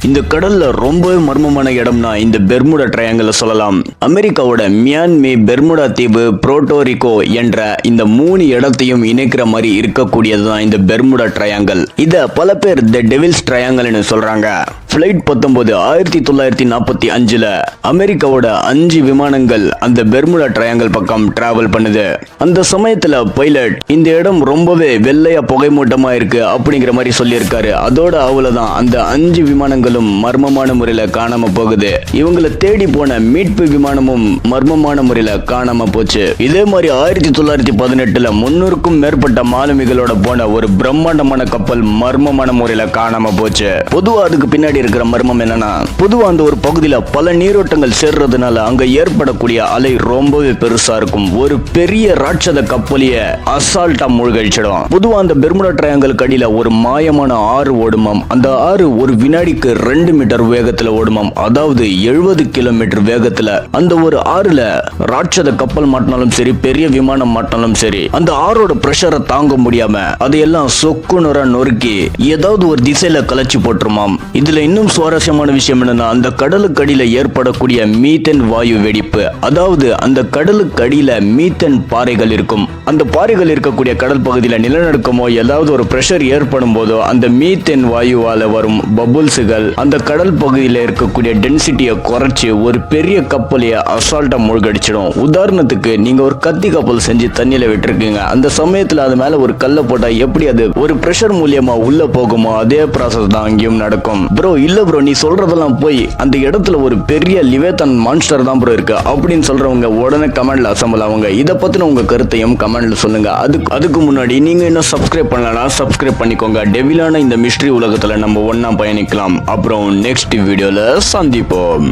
இந்த கடல்ல ரொம்பவே மர்மமான இடம்னா இந்த பெர்முடா ட்ரையாங்கிள் சொல்லலாம். அமெரிக்காவோட மியான்மி, பெர்முடா தீவு, புரோட்டோரிக்கோ என்ற இந்த 3 இடத்தையும் இணைக்கிற மாதிரி இருக்கக்கூடியதுதான் இந்த பெர்முடா ட்ரையாங்கிள். இத பல பேர் தி டெவில்ஸ் ட்ரையாங்கிள்னு சொல்றாங்க. Flight 19 1945ல அமெரிக்காவோட 5 விமானங்கள் அந்த பெர்முடா ட்ரையாங்கிள் பக்கம் டிராவல் பண்ணுது. அந்த சமயத்துல பைலட் இந்த இடம் ரொம்பவே வெள்ளையா புகைமூட்டமா இருக்கு அப்படிங்கிற மாதிரி சொல்லியிருக்காரு. அதோட அவ்வளவுதான், அந்த 5 விமானங்களும் மர்மமான முறையில காணாம போகுது. இவங்களை தேடி போன மீட்பு விமானமும் மர்மமான முறையில காணாம போச்சு. இதே மாதிரி 1918ல 300க்கும் மேற்பட்ட மாலுமிகளோட போன ஒரு பிரம்மாண்டமான கப்பல் மர்மமான முறையில காணாம போச்சு. பொதுவா அதுக்கு பின்னாடி இருக்கிற மர்மம் என்னன்னா, பொதுவா அந்த ஒரு பகுதியில பல நீரோட்டங்கள் சேர்றதுனால அங்க ஏற்படக்கூடிய அலை ரொம்பவே பெருசா இருக்கும். ஒரு பெரிய ராட்சத கப்பலிய அசால்ட்டா மூழ்கடிச்சிடும். பொதுவா அந்த பெர்முடா ட்ரையாங்கிள் அடியில ஒரு மாயமான ஆறு ஓடுமாம். அந்த ஆறு ஒரு வினாடிக்கு 2 மீட்டர் வேகத்துல ஓடுமாம். அதாவது 70 கிலோமீட்டர் வேகத்துல. அந்த ஒரு ஆறுல ராட்சத கப்பல் மாட்டினாலும் சரி, பெரிய விமானம் மாட்டினாலும் சரி, அந்த ஆறோட பிரஷரை தாங்க முடியாம அதையெல்லாம் சொக்குநுற நொறுக்கி ஏதாவது ஒரு திசையில கலச்சி போட்டுருமாம். இதுல இன்னும் சுவாரஸ்யமான விஷயம் என்னன்னா, அந்த கடலுக்கு அடியில ஏற்படக்கூடிய மீத்தேன் வாயு வெடிப்பு. அதாவது அந்த கடலுக்கு அடியில மீத்தேன் பாறைகள் இருக்கும். அந்த பாறைகள் இருக்கக்கூடிய கடல் பகுதியில நிலநடுக்கமோ ஏதாவது ஒரு பிரஷர் ஏற்படும் போதோ அந்த மீத்தேன் வாயுவால வரும் பபுள்ஸ்கள் அந்த கடல் பகுதியில இருக்கக்கூடிய டென்சிட்டியை குறைச்சி ஒரு பெரிய கப்பலைய அசால்ட்டா மூழ்கடிச்சிடும். உதாரணத்துக்கு நீங்க ஒரு கத்தி கப்பல் செஞ்சு தண்ணியில விட்டுருக்கீங்க. அந்த சமயத்துல அது மேல ஒரு கல்லை போட்டா எப்படி அது ஒரு பிரஷர் மூலியமா உள்ள போகுமோ அதே ப்ராசஸ் தான் அங்கேயும் நடக்கும். ப்ரோ இல்ல ப்ரோ, நீ சொல்றதெல்லாம் போய் அந்த இடத்துல ஒரு பெரிய லிவேதான் மான்ஸ்டர் தான் ப்ரோ இருக்கு அப்படின்னு சொல்றவங்க உடனே கமெண்ட்ல அசம்பல் ஆகுங்க. இதை பத்தின உங்க கருத்தையும் கமெண்ட்ல சொல்லுங்க. அதுக்கு முன்னாடி நீங்க இன்னும் சப்ஸ்கிரைப் பண்ணலனா சப்ஸ்கிரைப் பண்ணிக்கோங்க. டெவிலான இந்த மிஸ்ட்ரி உலகத்துல நம்ம ஒண்ணா பயணிக்கலாம். அப்புறம் நெக்ஸ்ட் வீடியோல சந்திப்போம்.